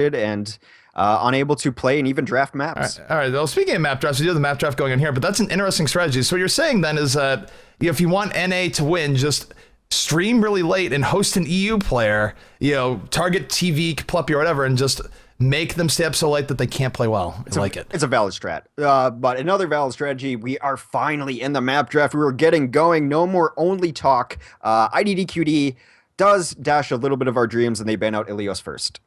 and unable to play and even draft maps. All right. Well, speaking of map drafts, we do have the map draft going on here, but that's an interesting strategy. So what you're saying then is that if you want NA to win, just stream really late and host an EU player, target TV, Pluppy or whatever, and just make them stay up so late that they can't play well. I like it. It's a valid strat. But another valid strategy, we are finally in the map draft. We were getting going. No more only talk. IDDQD does dash a little bit of our dreams, and they ban out EnvyUs first.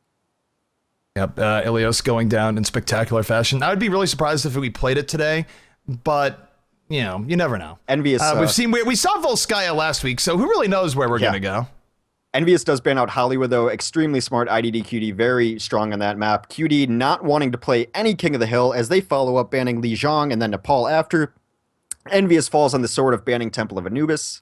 Yep, EnvyUs going down in spectacular fashion. I would be really surprised if we played it today, but you never know. EnvyUs. We saw Volskaya last week, so who really knows where we're gonna go? EnvyUs does ban out Hollywood, though. Extremely smart. IDDQD, very strong on that map. QD not wanting to play any King of the Hill as they follow up banning Li Zhang and then Nepal after. EnvyUs falls on the sword of banning Temple of Anubis.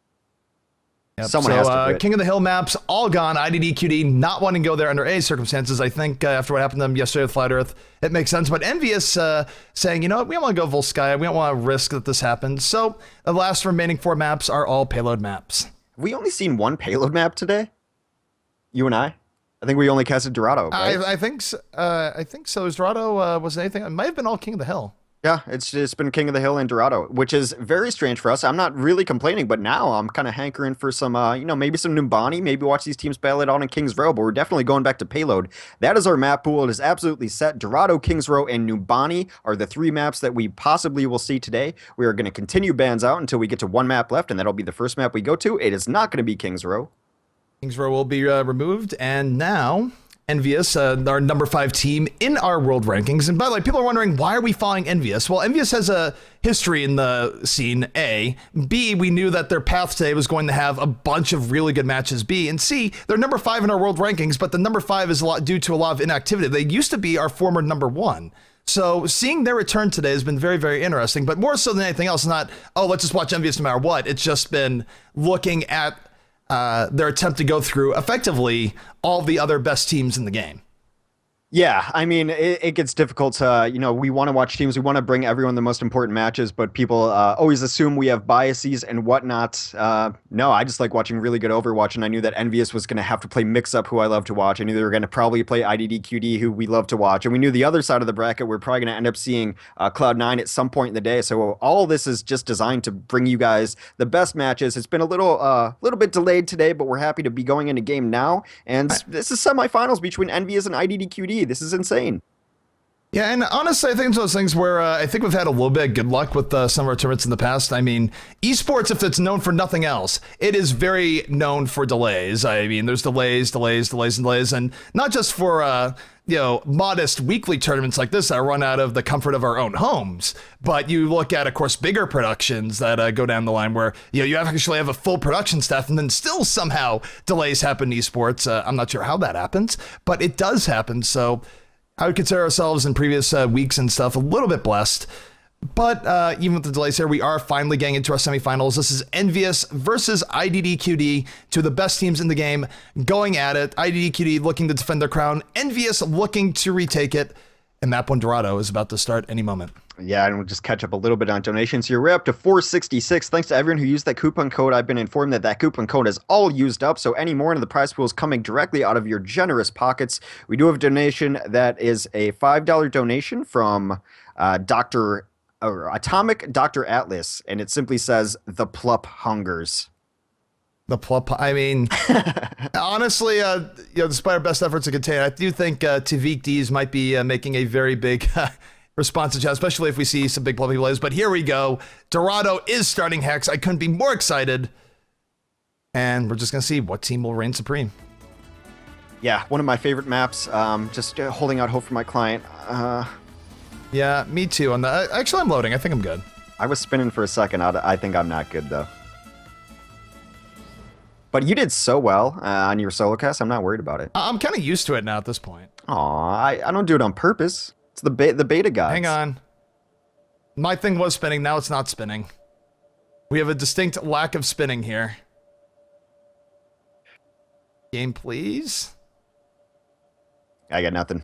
Yep. Someone has to do it. King of the Hill maps all gone. IDDQD not wanting to go there under any circumstances. I think after what happened to them yesterday with Flat Earth, it makes sense. But EnvyUs saying, we don't want to go Volskaya. We don't want to risk that this happens. So the last remaining 4 maps are all payload maps. Have we only seen one payload map today? You and I think we only casted Dorado, right? I think so. I think so. Is Dorado was anything? It might have been all King of the Hill. Yeah, it's just been King of the Hill and Dorado, which is very strange for us. I'm not really complaining, but now I'm kind of hankering for some, maybe some Numbani, maybe watch these teams battle it out in King's Row, but we're definitely going back to payload. That is our map pool. It is absolutely set. Dorado, King's Row, and Numbani are the 3 maps that we possibly will see today. We are going to continue bans out until we get to 1 map left, and that'll be the first map we go to. It is not going to be King's Row. King's Row will be removed, and now EnvyUs, our number 5 team in our world rankings. And by the way, people are wondering, why are we following EnvyUs? Well, EnvyUs has a history in the scene, A. B, we knew that their path today was going to have a bunch of really good matches, B. And C, they're number 5 in our world rankings, but the number 5 is due to a lot of inactivity. They used to be our former number 1. So seeing their return today has been very, very interesting, but more so than anything else, not, let's just watch EnvyUs no matter what. It's just been looking at their attempt to go through effectively all the other best teams in the game. Yeah, I mean, it gets difficult to, we want to watch teams. We want to bring everyone the most important matches, but people always assume we have biases and whatnot. No, I just like watching really good Overwatch, and I knew that EnvyUs was going to have to play Mix-Up, who I love to watch. I knew they were going to probably play IDDQD, who we love to watch. And we knew the other side of the bracket, we're probably going to end up seeing Cloud9 at some point in the day. So all this is just designed to bring you guys the best matches. It's been a little bit delayed today, but we're happy to be going into game now. And this is semifinals between EnvyUs and IDDQD. This is insane. Yeah, and honestly, I think it's one of those things where I think we've had a little bit of good luck with some of our tournaments in the past. I mean, esports, if it's known for nothing else, it is very known for delays. I mean, there's delays, and not just for modest weekly tournaments like this that run out of the comfort of our own homes. But you look at, of course, bigger productions that go down the line where you actually have a full production staff, and then still somehow delays happen in esports. I'm not sure how that happens, but it does happen. So I would consider ourselves in previous weeks and stuff a little bit blessed. But even with the delays here, we are finally getting into our semifinals. This is EnvyUs versus IDDQD, 2 of the best teams in the game going at it. IDDQD looking to defend their crown, EnvyUs looking to retake it, and Map 1 Dorado is about to start any moment. Yeah, and we'll just catch up a little bit on donations here. We're up to 466. Thanks to everyone who used that coupon code. I've been informed that coupon code is all used up, so any more into the prize pool is coming directly out of your generous pockets. We do have a donation that is a $5 donation from Atomic Dr. Atlas, and it simply says, "The Plup hungers." The Plup, I mean, honestly, despite our best efforts to contain, I do think Tavik D's might be making a very big response to chat, especially if we see some big Pluppy plays. But here we go. Dorado is starting Hex. I couldn't be more excited. And we're just going to see what team will reign supreme. Yeah, one of my favorite maps. Just holding out hope for my client. Yeah, me too. Actually, I'm loading. I think I'm good. I was spinning for a second. I think I'm not good, though. But you did so well on your solo cast. I'm not worried about it. I'm kind of used to it now at this point. Aw, I don't do it on purpose. It's the beta guys. Hang on. My thing was spinning. Now it's not spinning. We have a distinct lack of spinning here. Game, please. I got nothing.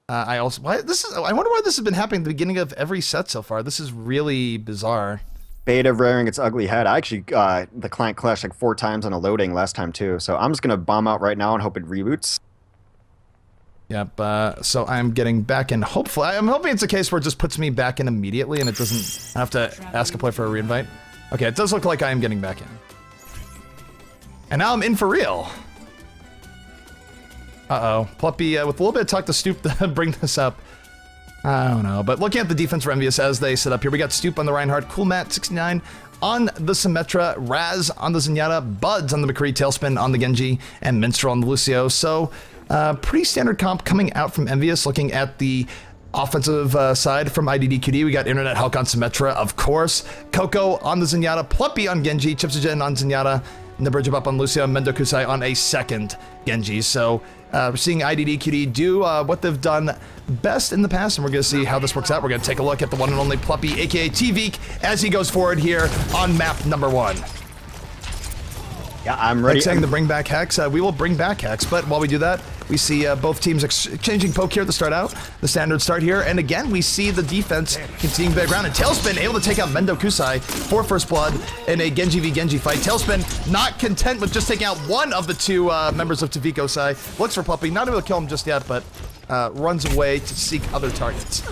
I wonder why this has been happening at the beginning of every set so far. This is really bizarre. Beta rearing its ugly head. I actually, the client crashed like 4 times on a loading last time too. So I'm just going to bomb out right now and hope it reboots. Yep, so I'm getting back in. Hopefully, I'm hoping it's a case where it just puts me back in immediately and it doesn't have to ask a player for a reinvite. Okay, it does look like I am getting back in. And now I'm in for real. Uh-oh. Pluppy, with a little bit of talk to Stoop to bring this up. I don't know, but looking at the defense for EnvyUs as they set up here, we got Stoop on the Reinhardt, Coolmat 69 on the Symmetra, Raz on the Zenyatta, Buds on the McCree, Tailspin on the Genji, and Minstrel on the Lucio. So, pretty standard comp coming out from EnvyUs. Looking at the offensive side from IDDQD, we got Internet Hulk on Symmetra, of course. Coco on the Zenyatta, Pluppy on Genji, Chipsogen on Zenyatta, Nabridge up on Lucio, and Mendo Kusai on a second Genji. So we're seeing IDDQD do what they've done best in the past, and we're going to see how this works out. We're going to take a look at the one and only Pluppy, aka T-Veek, as he goes forward here on map number 1. Yeah, I'm ready. Like saying to bring back Hex, we will bring back Hex, but while we do that, we see both teams exchanging poke here to start out, the standard start here, and again, we see the defense continuing to ground, and Tailspin able to take out Mendo Kusai for first blood in a Genji v Genji fight. Tailspin not content with just taking out one of the two members of T-Veek Osai, looks for Pluppy, not able to kill him just yet, but runs away to seek other targets.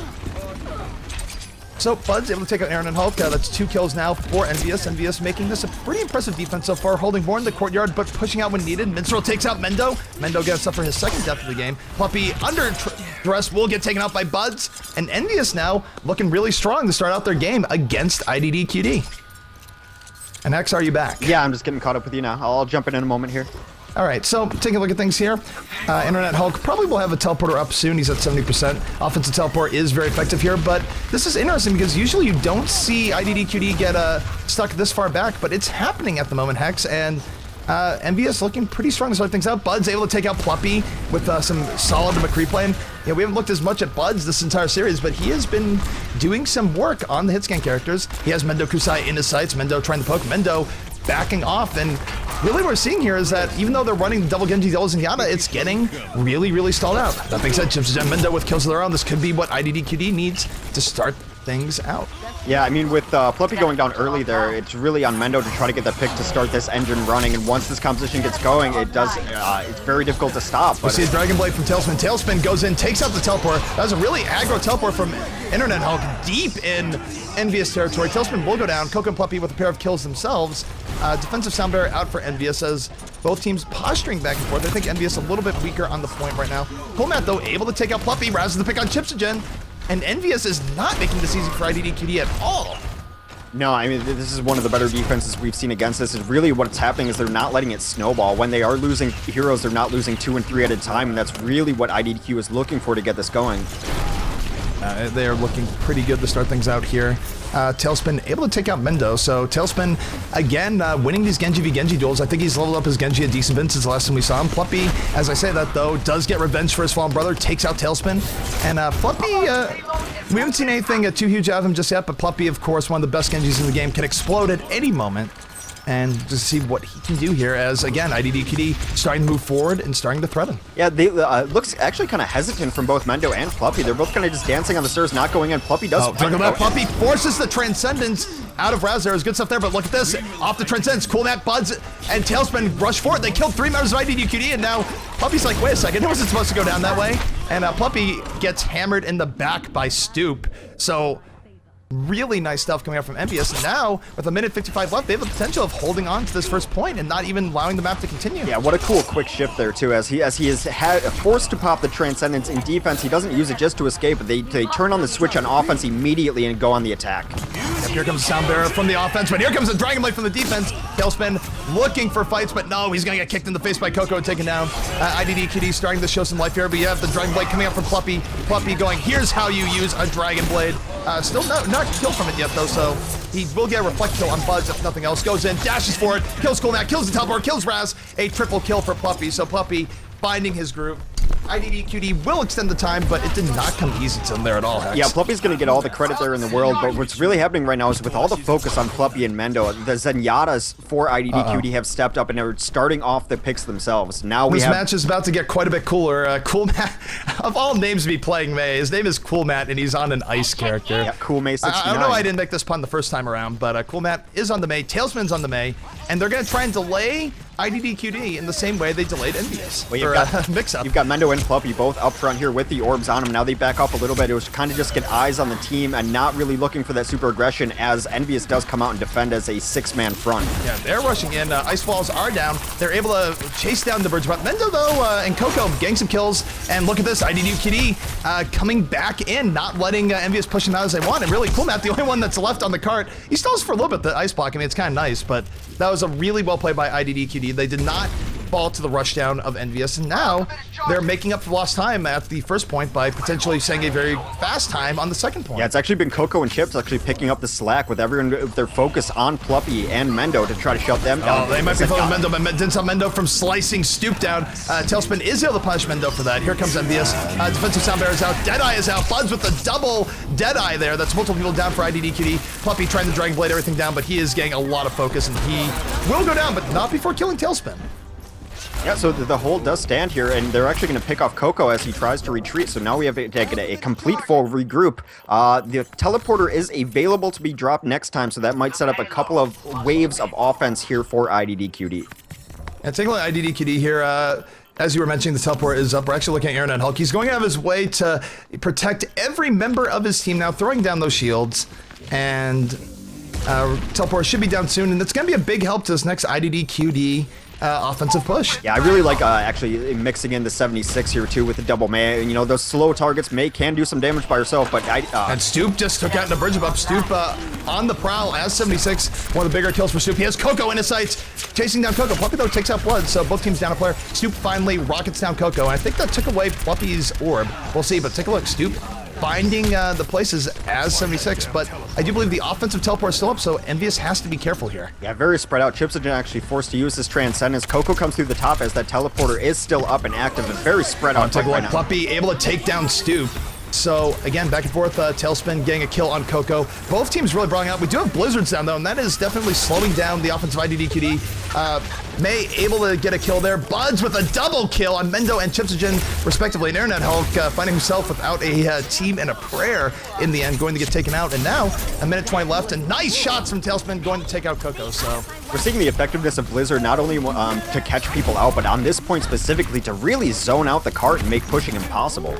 So, Bud's able to take out Aaron and Hulk. That's 2 kills now for EnvyUs. EnvyUs making this a pretty impressive defense so far, holding more in the courtyard, but pushing out when needed. Minstrel takes out Mendo. Mendo gonna suffer his second death of the game. Pluppy under duress will get taken out by Buds. And EnvyUs now looking really strong to start out their game against IDDQD. And X, are you back? Yeah, I'm just getting caught up with you now. I'll jump in a moment here. All right, so taking a look at things here. Internet Hulk probably will have a teleporter up soon. He's at 70%. Offensive teleport is very effective here, but this is interesting because usually you don't see IDDQD get stuck this far back, but it's happening at the moment, Hex, and EnvyUs looking pretty strong to start things out. Bud's able to take out Pluppy with some solid McCree play. Yeah, we haven't looked as much at Buds this entire series, but he has been doing some work on the hitscan characters. He has Mendo Kusai in his sights, Mendo trying to poke, Mendo backing off, and really what we're seeing here is that even though they're running the double Genji, double Zenyatta, it's getting really, really stalled out. That being said, Chips and Mendo with kills of their own, this could be what IDDQD needs to start things out. Yeah, I mean, with Pluppy going down early there, it's really on Mendo to try to get the pick to start this engine running, and once this composition gets going, it does, it's very difficult to stop. We see a Dragon Blade from Tailspin. Tailspin goes in, takes out the teleport. That was a really aggro teleport from Internet Hulk deep in EnvyUs territory. Tailspin will go down. Coco and Pluppy with a pair of kills themselves. Defensive sound barrier out for EnvyUs as both teams posturing back and forth. I think EnvyUs a little bit weaker on the point right now. Coolmat, though, able to take out Pluppy, rouses the pick on Chipsogen, and EnvyUs is not making this easy for IDDQD at all. No, I mean, this is one of the better defenses we've seen against this. Is really what's happening is they're not letting it snowball. When they are losing heroes, they're not losing 2 and 3 at a time, and that's really what IDDQ is looking for to get this going. They are looking pretty good to start things out here. Tailspin able to take out Mendo, so Tailspin again winning these Genji v Genji duels. I think he's leveled up his Genji a decent bit since the last time we saw him. Pluppy, as I say that though, does get revenge for his fallen brother, takes out Tailspin, and Pluppy, we haven't seen anything too huge out of him just yet, but Pluppy, of course, one of the best Genjis in the game, can explode at any moment. And just see what he can do here as, again, IDDQD starting to move forward and starting to threaten. Yeah, they looks actually kind of hesitant from both Mendo and Pluppy. They're both kind of just dancing on the stairs, not going in. Pluppy does. Pluppy forces the Transcendence out of Raz. There is good stuff there, but look at this. Off the Transcendence, Coolmat, Buds, and Tailspin rush forward. They killed 3 members of IDDQD, and now Pluppy's like, wait a second, it wasn't supposed to go down that way. And Pluppy gets hammered in the back by Stoop. So really nice stuff coming out from EnvyUs, and now with 1:55 left, they have the potential of holding on to this first point and not even allowing the map to continue. Yeah, what a cool quick shift there too. As he is forced to pop the Transcendence in defense, he doesn't use it just to escape, but they turn on the switch on offense immediately and go on the attack. Yep, here comes Sound Bearer from the offense, but here comes a Dragon Blade from the defense. Tailspin looking for fights, but no, he's gonna get kicked in the face by Coco and taken down. IDDQD starting to show some life here, but you have the Dragon Blade coming out from Pluppy. Pluppy going, here's how you use a Dragon Blade. Still not killed from it yet though, so he will get a reflect kill on Buds if nothing else. Goes in, dashes forward, kills Coolmat, kills the teleport, kills Raz. A triple kill for Pluppy, so Pluppy finding his groove. IDDQD will extend the time, but it did not come easy to him there at all, Hex. Yeah, Pluppy's going to get all the credit there in the world, but what's really happening right now is with all the focus on Pluppy and Mendo, the Zenyatas for IDDQD have stepped up and are starting off the picks themselves. Now this match is about to get quite a bit cooler. Coolmat, of all names to be playing May, his name is Coolmat, and he's on an ice character. Yeah, Cool May 69. I don't know why I didn't make this pun the first time around, but Coolmat is on the May, Tailspin's on the May, and they're going to try and delay IDDQD in the same way they delayed EnvyUs. Well, Mix-up. you've got Mendo and Pluppy both up front here with the orbs on them. Now they back up a little bit. It was kind of just get eyes on the team and not really looking for that super aggression as EnvyUs does come out and defend as a 6-man front. Yeah, they're rushing in. Ice walls are down. They're able to chase down the bridge. But Mendo, though, and Coco getting some kills. And look at this, IDDQD coming back in, not letting EnvyUs push him out as they want. And really, cool, Matt, the only one that's left on the cart. He stalls for a little bit, the ice block. I mean, it's kind of nice, but that was a really well played by IDDQD. They did not fall to the rushdown of EnvyUs, and now they're making up for lost time at the first point by potentially saying a very fast time on the second point. Yeah, it's actually been Coco and Chips actually picking up the slack with everyone with their focus on Pluppy and Mendo to try to shut them down. Oh, they might be focusing Mendo, but didn't stop Mendo from slicing Stoop down. Tailspin is able to punish Mendo for that. Here comes EnvyUs. Defensive sound barrier is out. Deadeye is out. Buds with the double Deadeye there. That's multiple people down for IDDQD. Pluppy trying to Dragon Blade everything down, but he is getting a lot of focus, and he will go down, but not before killing Tailspin. Yeah, so the hold does stand here, and they're actually going to pick off Coco as he tries to retreat. So now we have to take a complete full regroup. The teleporter is available to be dropped next time, so that might set up a couple of waves of offense here for IDDQD. And taking a look at IDDQD here, as you were mentioning, the teleport is up. We're actually looking at Internet Hulk. He's going out of his way to protect every member of his team now, throwing down those shields. And teleport should be down soon, and it's going to be a big help to this next IDDQD offensive push. Yeah, I really like actually mixing in the 76 here too with the double May. You know, those slow targets can do some damage by herself, but and Stoop just took out the bridge up. Stoop on the prowl as 76. One of the bigger kills for Stoop. He has Coco in his sights, chasing down Coco. Pluppy though takes out Blood, so both teams down a player. Stoop finally rockets down Coco, and I think that took away Pluppy's orb. We'll see, but take a look. Stoop finding the places as 76, but I do believe the offensive teleport is still up, so EnvyUs has to be careful here. Yeah, very spread out. Chips are actually forced to use this Transcendence. Coco comes through the top as that teleporter is still up and active and very spread out. Take a look, Pluppy able to take down Stoop. So again, back and forth, Tailspin getting a kill on Coco. Both teams really brawling out. We do have Blizzards down though, and that is definitely slowing down the offensive IDDQD. May able to get a kill there. Buds with a double kill on Mendo and Chipsogen, respectively. And Internet Hulk finding himself without a team and a prayer in the end, going to get taken out. And now, a minute 20 left, and nice shots from Tailspin going to take out Coco. So we're seeing the effectiveness of Blizzard not only to catch people out, but on this point specifically to really zone out the cart and make pushing impossible.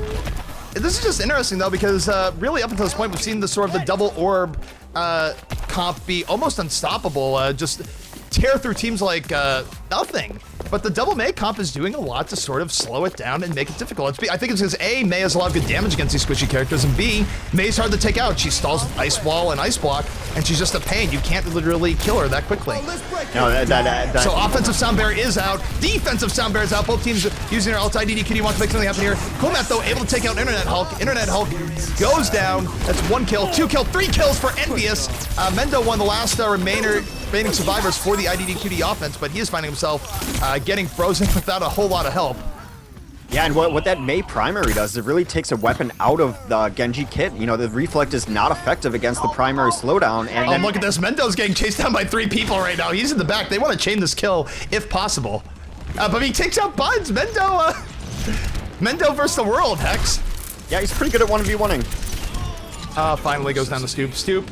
This is just interesting though, because really up until this point we've seen the sort of the double orb comp be almost unstoppable, just tear through teams like nothing. But the double May comp is doing a lot to sort of slow it down and make it difficult. I think it's because A, May has a lot of good damage against these squishy characters, and B, May's hard to take out. She stalls with Ice Wall and Ice Block, and she's just a pain. You can't literally kill her that quickly. No, so offensive sound barrier is out, defensive sound barrier is out. Both teams using their ulti. IDDQD wants to make something happen here. Coolmat though able to take out Internet Hulk. Internet Hulk goes down. That's 1 kill, 2 kill, 3 kills for EnvyUs. Mendo won the last remaining survivors for the IDDQD offense, but he is finding himself getting frozen without a whole lot of help. Yeah, and what that May primary does is it really takes a weapon out of the Genji kit. You know, the Reflect is not effective against the primary slowdown. And then look at this. Mendo's getting chased down by 3 people right now. He's in the back. They want to chain this kill if possible. But he takes out Buds. Mendo versus the world, Hex. Yeah, he's pretty good at 1v1ing. Finally goes down to Stoop. Stoop,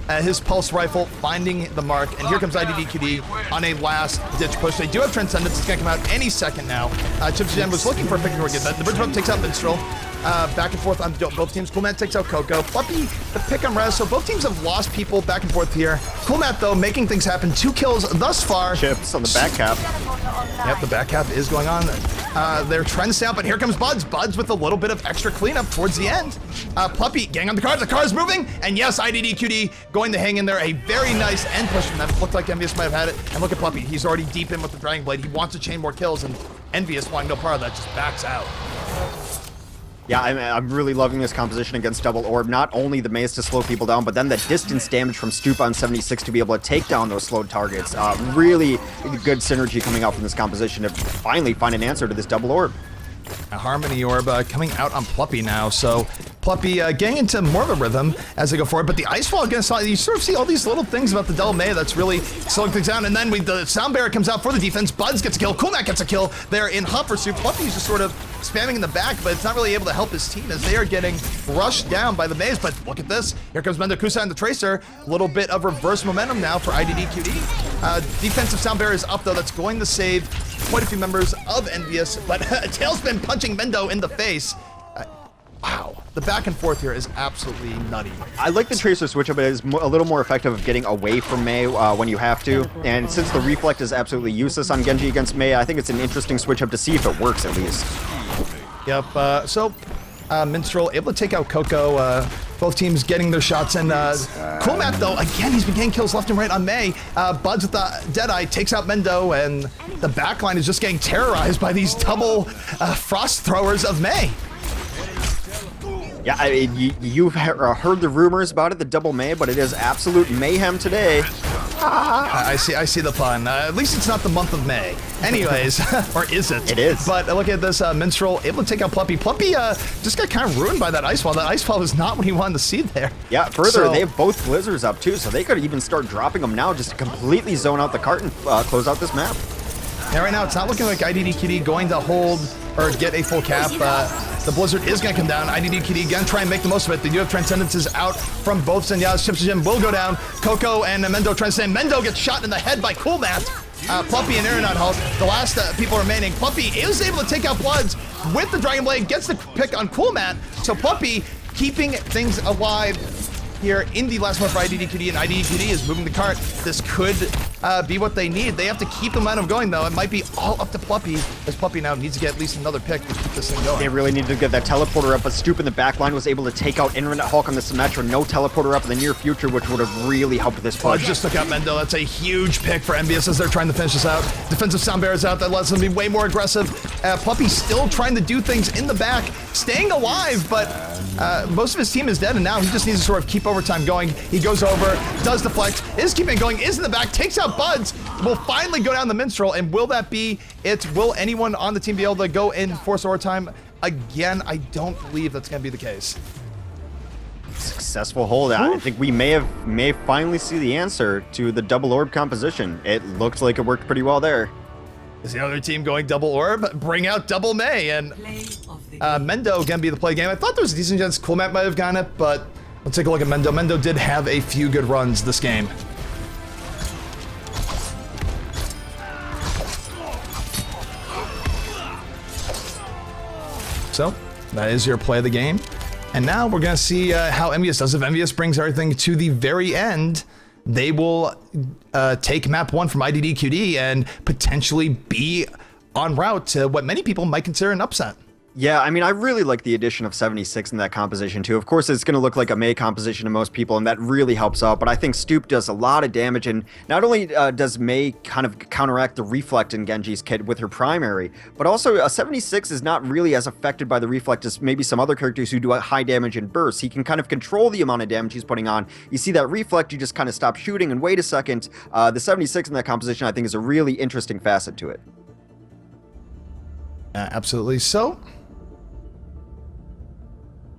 his pulse rifle finding the mark, and here comes IDDQD on a last-ditch push. They do have Transcendence. It's going to come out any second now. Chipsogen was looking for a pick and get that. The bridge bump takes out Minstrel. Back and forth on both teams. Coolmat takes out Coco. Pluppy, the pick on Res, so both teams have lost people back and forth here. Coolmat, though, making things happen. 2 kills thus far. Chips on the back cap. Yep, the back cap is going on. They're trends down, but here comes Buds. Buds with a little bit of extra cleanup towards the end. Pluppy getting on the car. The car is moving, and yes, IDDQD going to hang in there. A very nice end push from them. Looked like EnvyUs might have had it. And look at Pluppy. He's already deep in with the Dragon Blade. He wants to chain more kills, and EnvyUs, wanting no part of that, just backs out. Yeah, I'm really loving this composition against Double Orb. Not only the maze to slow people down, but then the distance damage from Stoop on 76 to be able to take down those slowed targets. Really good synergy coming out from this composition to finally find an answer to this Double Orb. A Harmony Orb coming out on Pluppy now, so Pluppy getting into more of a rhythm as they go forward, but the ice wall against, you sort of see all these little things about the Del May that's really slowing things down, and then the Sound Barrier comes out for the defense, Buds gets a kill, Coolmat gets a kill there in hot pursuit. Pluppy's just sort of spamming in the back, but it's not really able to help his team as they are getting rushed down by the Maze, but look at this, here comes Mendo Kusai and the Tracer, a little bit of reverse momentum now for IDDQD. Defensive Sound Barrier is up though, that's going to save quite a few members of EnvyUs, but Tailspin punching Mendo in the face. Wow, the back and forth here is absolutely nutty. I like the Tracer switch up, it is a little more effective of getting away from Mei when you have to. And since the Reflect is absolutely useless on Genji against Mei, I think it's an interesting switch up to see if it works at least. Yep, Minstrel able to take out Coco. Both teams getting their shots in. Coolmat though, again, he's been getting kills left and right on Mei. Buds with the Deadeye takes out Mendo, and the backline is just getting terrorized by these double frost throwers of Mei. Yeah, you've heard the rumors about it, the double Mei, but it is absolute mayhem today. I see the pun. At least it's not the month of May. Anyways, or is it? It is. But look at this, Minstrel able to take out Pluppy. Pluppy just got kind of ruined by that ice wall. That ice wall was not what he wanted to see there. Yeah, further, they have both Blizzards up too, so they could even start dropping them now just to completely zone out the cart and close out this map. Yeah, right now it's not looking like IDDQD going to hold or get a full cap. The Blizzard is going to come down. IDDQD again try and make the most of it. They do have Transcendences out from both Zenyatta's. Chips Gym will go down. Coco and Mendo Transcend. Mendo gets shot in the head by Coolmat. Pluppy and Aeronaut Hulk, the last people remaining. Pluppy is able to take out Bloods with the Dragon Blade, gets the pick on Coolmat. So Pluppy keeping things alive here in the last one for IDDQD, and IDDQD is moving the cart. This could be what they need. They have to keep the momentum going, though. It might be all up to Pluppy, as Pluppy now needs to get at least another pick to keep this thing going. They really need to get that teleporter up, but Stoop in the back line was able to take out Internet Hulk on the Symmetra. No teleporter up in the near future, which would have really helped this push. Just took out Mendo. That's a huge pick for EnvyUs as they're trying to finish this out. Defensive Sound Barrier's out. That lets them be way more aggressive. Pluppy still trying to do things in the back, staying alive, but most of his team is dead, and now he just needs to sort of keep overtime going. He goes over, does deflect, is keeping it going, is in the back, takes out Buds, will finally go down the Minstrel, and will that be it? Will anyone on the team be able to go in force overtime? Again, I don't believe that's going to be the case. Successful hold. I think we may finally see the answer to the double orb composition. It looked like it worked pretty well there. Is the other team going double orb? Bring out double May, and Mendo gonna be the play game. I thought there was a decent chance Coolmat might have gotten it, but let's take a look at Mendo. Mendo did have a few good runs this game. So, that is your play of the game. And now we're gonna see how EnvyUs does. If EnvyUs brings everything to the very end, they will take map 1 from IDDQD and potentially be en route to what many people might consider an upset. Yeah, I mean, I really like the addition of 76 in that composition too. Of course, it's going to look like a Mei composition to most people, and that really helps out, but I think Stoop does a lot of damage, and not only does Mei kind of counteract the Reflect in Genji's kit with her primary, but also 76 is not really as affected by the Reflect as maybe some other characters who do high damage in bursts. He can kind of control the amount of damage he's putting on. You see that Reflect, you just kind of stop shooting and wait a second. The 76 in that composition, I think, is a really interesting facet to it. Absolutely. So,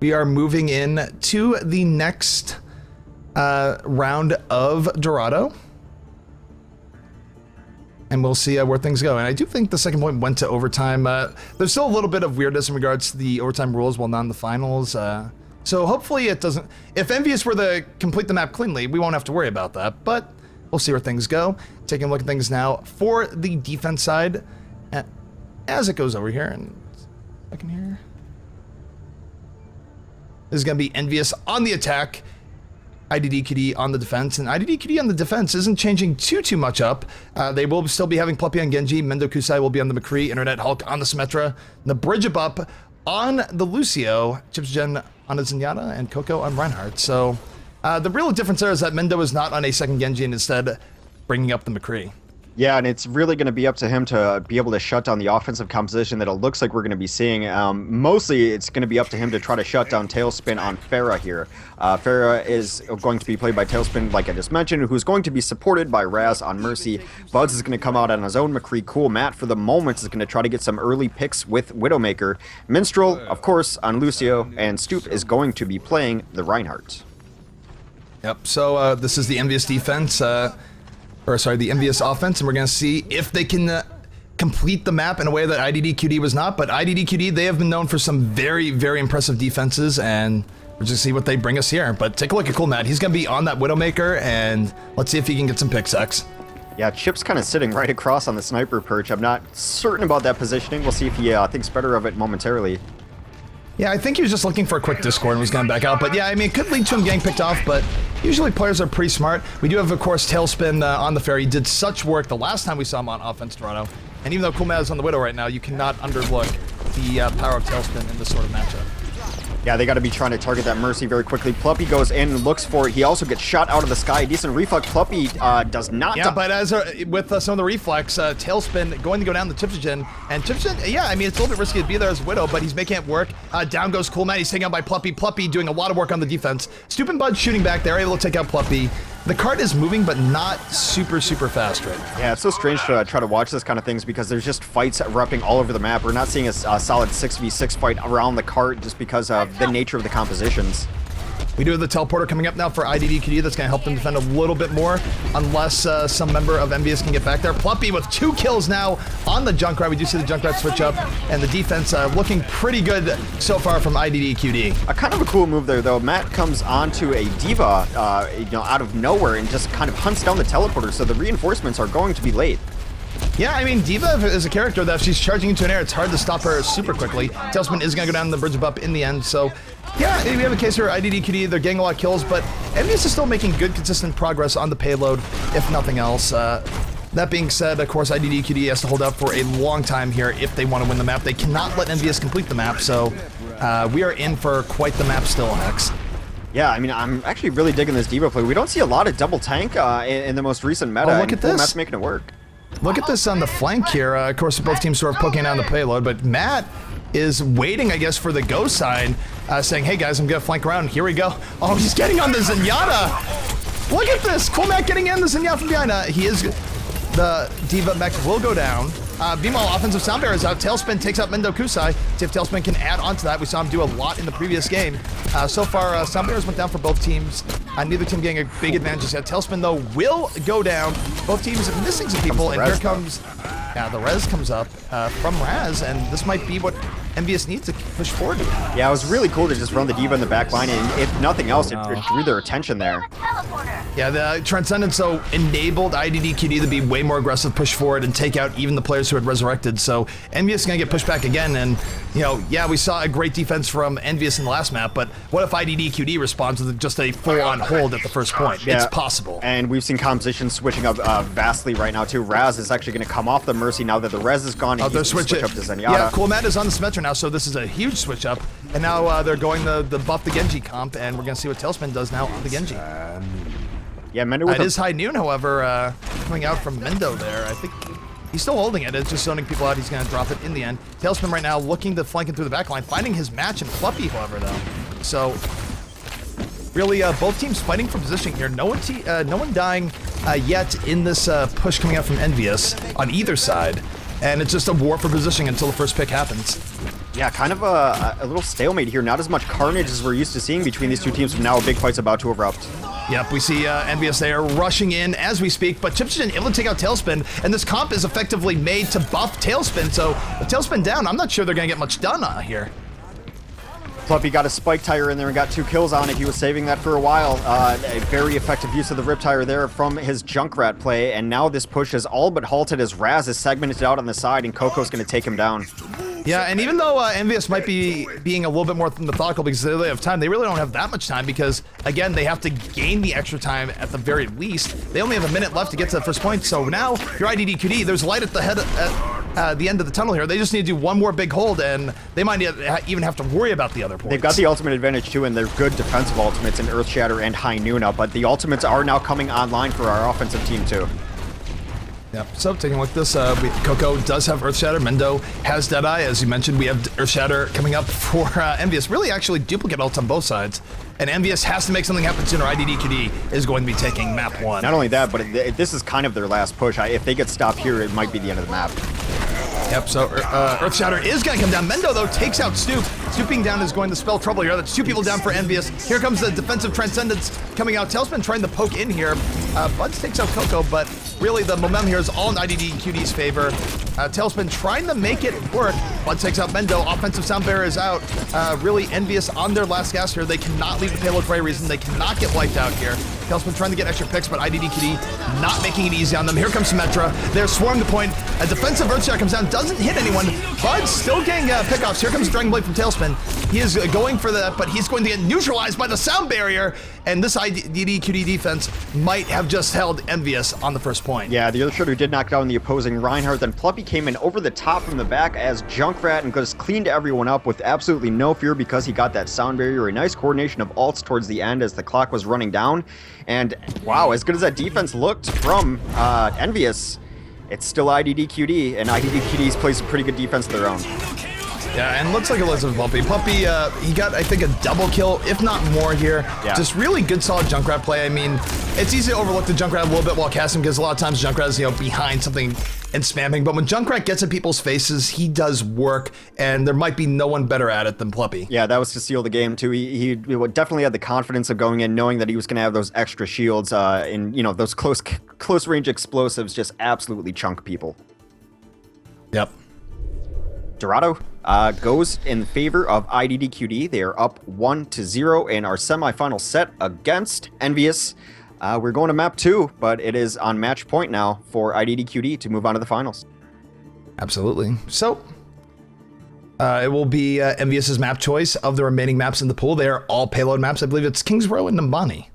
we are moving in to the next round of Dorado. And we'll see where things go. And I do think the second point went to overtime. There's still a little bit of weirdness in regards to the overtime rules while not in the finals. So hopefully it doesn't... If EnvyUs were to complete the map cleanly, we won't have to worry about that. But we'll see where things go. Taking a look at things now for the defense side. As it goes over here. And second here. This is going to be EnvyUs on the attack, IDDQD on the defense, and IDDQD on the defense isn't changing too much up. They will still be having Pluppy on Genji, Mendo Kusai will be on the McCree, Internet Hulk on the Symmetra, the Bridge up on the Lucio, Chips Gen on the Zenyatta, and Coco on Reinhardt. So the real difference there is that Mendo is not on a second Genji and instead bringing up the McCree. Yeah, and it's really going to be up to him to be able to shut down the offensive composition that it looks like we're going to be seeing. Mostly, it's going to be up to him to try to shut down Tailspin on Pharah here. Pharah is going to be played by Tailspin, like I just mentioned, who's going to be supported by Raz on Mercy. Buds is going to come out on his own. McCree, cool. Matt, for the moment, is going to try to get some early picks with Widowmaker. Minstrel, of course, on Lucio, and Stoop is going to be playing the Reinhardt. Yep, so this is the EnvyUs defense. The EnvyUs offense, and we're going to see if they can complete the map in a way that IDDQD was not. But IDDQD, they have been known for some very, very impressive defenses, and we're just going to see what they bring us here. But take a look at Cool Matt. He's going to be on that Widowmaker, and let's see if he can get some picks. Yeah, Chip's kind of sitting right across on the sniper perch. I'm not certain about that positioning. We'll see if he thinks better of it momentarily. Yeah, I think he was just looking for a quick discord and was going to back out. But yeah, I mean, it could lead to him getting picked off, but usually players are pretty smart. We do have, of course, Tailspin on the Fair. He did such work the last time we saw him on offense, Dorado. And even though Cool Matt is on the Widow right now, you cannot underlook the power of Tailspin in this sort of matchup. Yeah, they got to be trying to target that Mercy very quickly. Pluppy goes in and looks for it. He also gets shot out of the sky. Decent reflex. Pluppy does not... Yeah, but as with some of the reflex, Tailspin going to go down the Tipsigen. And Tipsigen, yeah, I mean, it's a little bit risky to be there as Widow, but he's making it work. Down goes Cool Matt. He's taken out by Pluppy. Pluppy doing a lot of work on the defense. Stoop and Bud shooting back there, able to take out Pluppy. The cart is moving, but not super, super fast right now. Yeah, it's so strange to try to watch this kind of things because there's just fights erupting all over the map. We're not seeing a solid 6v6 fight around the cart just because of the nature of the compositions. We do have the teleporter coming up now for IDDQD. That's going to help them defend a little bit more, unless some member of EnvyUs can get back there. Pluppy with 2 kills now on the Junkrat. We do see the Junkrat switch up, and the defense looking pretty good so far from IDDQD. A kind of a cool move there, though. Matt comes onto a D.Va, out of nowhere, and just kind of hunts down the teleporter. So the reinforcements are going to be late. Yeah, I mean, D.Va is a character that if she's charging into an air, it's hard to stop her super quickly. Tailspin is going to go down the bridge of up in the end, so yeah, we have a case here, IDDQD, they're getting a lot of kills, but EnvyUs is still making good, consistent progress on the payload, if nothing else. That being said, of course, IDDQD has to hold out for a long time here if they want to win the map. They cannot let EnvyUs complete the map, so we are in for quite the map still, Hex. Yeah, I mean, I'm actually really digging this D.Va play. We don't see a lot of double tank in the most recent meta. Oh, look at this. Matt's making it work. Look at this on the flank here. Of course, both teams sort of poking down the payload, but Matt is waiting, I guess, for the go sign, saying, hey guys, I'm gonna flank around. Here we go. Oh, he's getting on the Zenyatta. Look at this. Cool Matt getting in the Zenyatta from behind. The D.Va mech will go down. Meanwhile, offensive sound barrier is out. Tailspin takes out Mendo Kusai. See if Tailspin can add on to that. We saw him do a lot in the previous game. So far, sound barriers went down for both teams. Neither team getting a big advantage just yet. Tailspin, though, will go down. Both teams are missing some people, and here comes... Yeah, the res comes up from Raz, and this might be what EnvyUs needs to push forward. Yeah, it was really cool to just run the D.Va in the back line, and if nothing else, it drew their attention there. Yeah, the Transcendence, so enabled IDDQD to be way more aggressive, push forward, and take out even the players who had resurrected. So EnvyUs is going to get pushed back again, and, you know, yeah, we saw a great defense from EnvyUs in the last map, but what if IDDQD responds with just a full-on hold at the first point? Yeah, it's possible. And we've seen compositions switching up vastly right now, too. Raz is actually going to come off the Mercy now that the res is gone. Oh, they're switching up to Zenyatta. Yeah, Cool Matt is on the Symmetra now, so this is a huge switch up. And now they're going the buff the Genji comp, and we're going to see what Tailspin does now on the Genji. Yeah, Mendo with it is High Noon, however, coming out from Mendo there. I think he's still holding it. It's just zoning people out. He's going to drop it in the end. Tailspin right now looking to flank him through the back line, finding his match in Pluppy, however, though. So really, both teams fighting for position here. No one dying yet in this push coming out from EnvyUs on either side. And it's just a war for positioning until the first pick happens. Yeah, kind of a little stalemate here. Not as much carnage as we're used to seeing between these two teams, but now a big fight's about to erupt. Yep, we see EnvyUs there rushing in as we speak, but Chipsigen able to take out Tailspin, and this comp is effectively made to buff Tailspin, so with Tailspin down, I'm not sure they're going to get much done here. Pluppy got a spike tire in there and got 2 kills on it. He was saving that for a while. A very effective use of the rip tire there from his Junkrat play, and now this push is all but halted as Raz is segmented out on the side, and Coco's going to take him down. Yeah, and even though EnvyUs might be being a little bit more methodical because they really have time, they really don't have that much time because, again, they have to gain the extra time at the very least. They only have a minute left to get to the first point, so now, your IDDQD, there's light at the head at the end of the tunnel here. They just need to do one more big hold, and they might even have to worry about the other points. They've got the ultimate advantage, too, and they're good defensive ultimates in Earthshatter and High Nuna, but the ultimates are now coming online for our offensive team, too. Yep. So taking a look at this, Coco does have Earthshatter. Mendo has Deadeye. As you mentioned, we have Earthshatter coming up for EnvyUs. Really, actually, duplicate ults on both sides. And EnvyUs has to make something happen sooner. IDDQD is going to be taking map 1. Not only that, but this is kind of their last push. If they get stopped here, it might be the end of the map. Yep, so Earthshatter is going to come down. Mendo, though, takes out Stoop. Stooping down is going to spell trouble here. That's 2 people down for EnvyUs. Here comes the defensive Transcendence coming out. Tailspin trying to poke in here. Buds takes out Coco, but really the momentum here is all in IDDQD's favor. Tailspin trying to make it work. Buds takes out Mendo. Offensive sound barrier is out. Really EnvyUs on their last gas here. They cannot leave the payload for any reason. They cannot get wiped out here. Tailspin trying to get extra picks, but IDDQD not making it easy on them. Here comes Symmetra. They're swarming the point. A defensive Earthshatter comes down, doesn't hit anyone. Bud's still getting pickoffs. Here comes Dragon Blade from Tailspin. He is going for that, but he's going to get neutralized by the sound barrier. And this IDDQD defense might have just held EnvyUs on the first point. Yeah, the Earthshatter did knock down the opposing Reinhardt. Then Pluppy came in over the top from the back as Junkrat and just cleaned everyone up with absolutely no fear because he got that sound barrier. A nice coordination of ults towards the end as the clock was running down. And wow, as good as that defense looked from EnvyUs, it's still IDDQD, and IDDQD's plays some pretty good defense of their own. Yeah, and looks like Elizabeth Puppy. Puppy, he got, I think, a double kill, if not more here. Yeah. Just really good, solid Junkrat play. I mean, it's easy to overlook the Junkrat a little bit while casting, because a lot of times Junkrat is, behind something and spamming. But when Junkrat gets in people's faces, he does work, and there might be no one better at it than Pluppy. Yeah, that was to seal the game, too. He definitely had the confidence of going in, knowing that he was going to have those extra shields, and, those close-range explosives just absolutely chunk people. Yep. Dorado goes in favor of IDDQD. They are up 1-0 in our semifinal set against EnvyUs. We're going to map 2, but it is on match point now for IDDQD to move on to the finals. Absolutely. So, it will be EnvyUs' map choice of the remaining maps in the pool. They are all payload maps. I believe it's Kings Row and Numbani.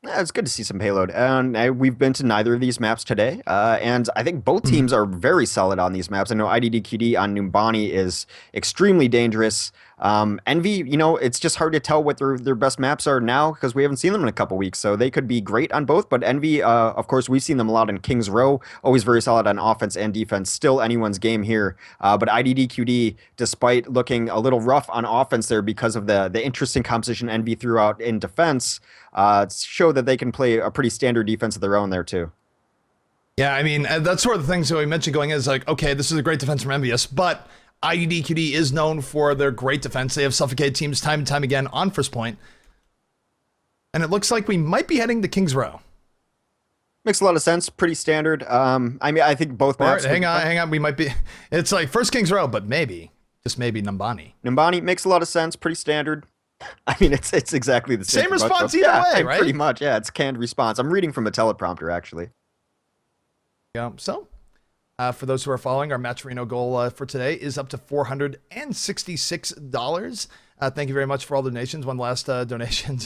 Yeah, it's good to see some payload. And we've been to neither of these maps today. And I think both teams are very solid on these maps. I know IDDQD on Numbani is extremely dangerous. Envy, it's just hard to tell what their best maps are now because we haven't seen them in a couple weeks. So they could be great on both. But Envy, of course, we've seen them a lot in Kings Row. Always very solid on offense and defense. Still anyone's game here. But IDDQD, despite looking a little rough on offense there because of the interesting composition Envy threw out in defense, show that they can play a pretty standard defense of their own there too. Yeah, I mean, that's sort of the thing. So we mentioned going in is like, okay, this is a great defense from EnvyUs, but IDDQD is known for their great defense. They have suffocated teams time and time again on first point. And it looks like we might be heading to Kings Row. Makes a lot of sense. Pretty standard. I mean, I think both maps. Hang on. We might be. It's like first Kings Row, but maybe, just maybe Numbani. Numbani makes a lot of sense. Pretty standard. I mean, it's exactly the same response either way, right? Pretty much, yeah. It's canned response. I'm reading from a teleprompter, actually. Yeah. So, for those who are following, our Match Reno goal for today is up to $466. Thank you very much for all the donations. One last donation,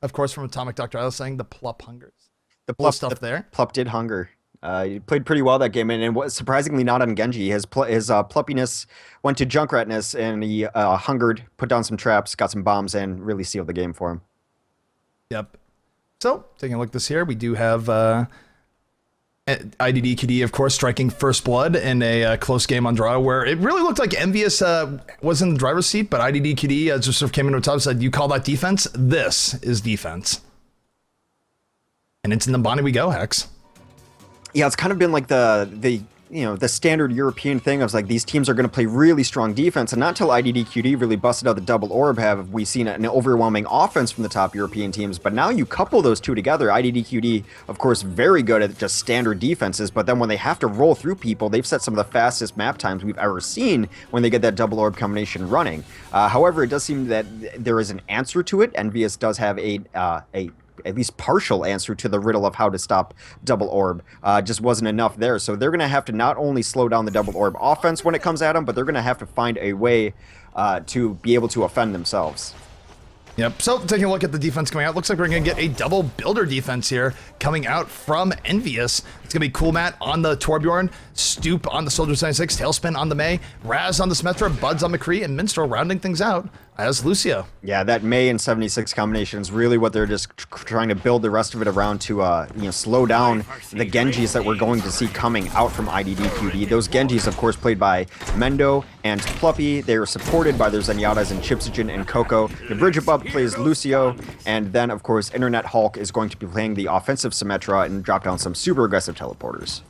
of course, from Atomic Dr. Isle saying the Plup hungers. The Plup stuff there. Plup did hunger. He played pretty well that game, and was surprisingly not on Genji. His pluppiness went to Junkratness, and he hungered, put down some traps, got some bombs, and really sealed the game for him. Yep. So, taking a look at this here, we do have IDDQD, of course, striking first blood in a close game on Dorado, where it really looked like EnvyUs was in the driver's seat, but IDDQD just sort of came into the top and said, you call that defense? This is defense. And into Numbani we go, Hex. Yeah, it's kind of been like the standard European thing of like these teams are going to play really strong defense, and not until IDDQD really busted out the double orb have we seen an overwhelming offense from the top European teams. But now you couple those two together, IDDQD, of course, very good at just standard defenses, but then when they have to roll through people, they've set some of the fastest map times we've ever seen when they get that double orb combination running. However, it does seem that there is an answer to it. EnvyUs does have a at least partial answer to the riddle of how to stop double orb. Just wasn't enough there. So they're going to have to not only slow down the double orb offense when it comes at them, but they're going to have to find a way to be able to offend themselves. Yep. So taking a look at the defense coming out, looks like we're going to get a double builder defense here coming out from EnvyUs. It's going to be Cool Matt on the Torbjorn, Stoop on the Soldier 76, Tailspin on the May, Raz on the Symmetra, Buds on McCree, and Minstrel rounding things out as Lucio. Yeah, that May and 76 combination is really what they're just trying to build the rest of it around to, slow down the Genjis that we're going to see coming out from IDDQD. Those Genjis, of course, played by Mendo and Pluppy. They are supported by their Zenyatta's and Chipsogen and Coco. The bridge above plays Lucio, and then, of course, Internet Hulk is going to be playing the offensive Symmetra and drop down some super aggressive teleporters.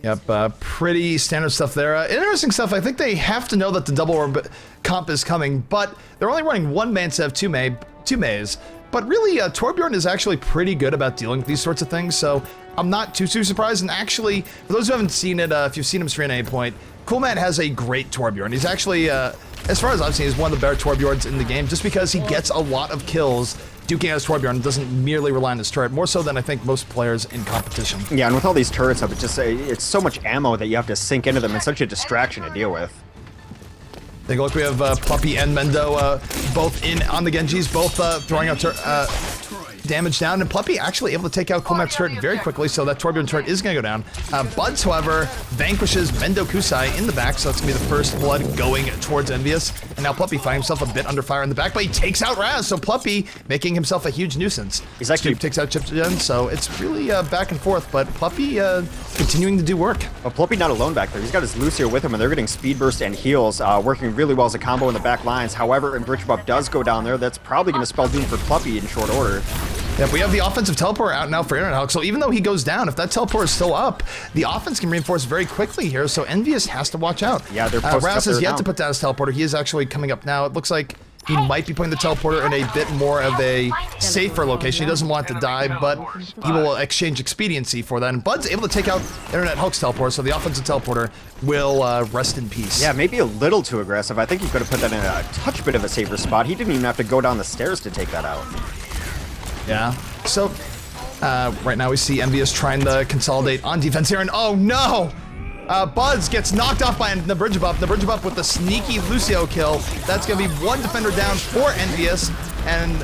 Yep, pretty standard stuff there. Interesting stuff. I think they have to know that the double orb comp is coming, but they're only running one May instead of two Mays. But really, Torbjorn is actually pretty good about dealing with these sorts of things, so I'm not too surprised. And actually, for those who haven't seen it, if you've seen him stream at any point, Coolmat has a great Torbjorn. He's actually, as far as I've seen, he's one of the better Torbjorns in the game, just because he gets a lot of kills duking out his Torbjorn, doesn't merely rely on his turret, more so than I think most players in competition. Yeah, and with all these turrets up, it's so much ammo that you have to sink into them. It's such a distraction to deal with. Take a look, we have Pluppy and Mendo both in on the Genjis, both throwing out damage down, and Pluppy actually able to take out Coolmat's turret very quickly, so that Torbjorn turret is going to go down. Buds, however, vanquishes Mendo Kusai in the back, so that's going to be the first blood going towards EnvyUs. And now Pluppy finds himself a bit under fire in the back, but he takes out Raz, so Pluppy making himself a huge nuisance. He's actually Stoop takes out Chipsogen, so it's really back and forth, but Pluppy continuing to do work. Well, Pluppy not alone back there. He's got his Lucio with him, and they're getting speed burst and heals, working really well as a combo in the back lines. However, if Bridge Buff does go down there, that's probably going to spell doom for Pluppy in short order. Yep, we have the offensive teleport out now for Internet Hulk, so even though he goes down, if that teleport is still up, the offense can reinforce very quickly here, so EnvyUs has to watch out. Yeah, they're Raz has yet to put down his teleporter. He is actually coming up now. It looks like he might be putting the teleporter in a bit more of a safer location. He doesn't want it to die, but he will exchange expediency for that. And Bud's able to take out Internet Hulk's teleporter, so the offensive teleporter will rest in peace. Yeah, maybe a little too aggressive. I think he could have put that in a touch bit of a safer spot. He didn't even have to go down the stairs to take that out. Yeah, so right now we see EnvyUs trying to consolidate on defense here, and oh no! Buds gets knocked off by the bridge above. The bridge above with the sneaky Lucio kill. That's going to be one defender down for EnvyUs, and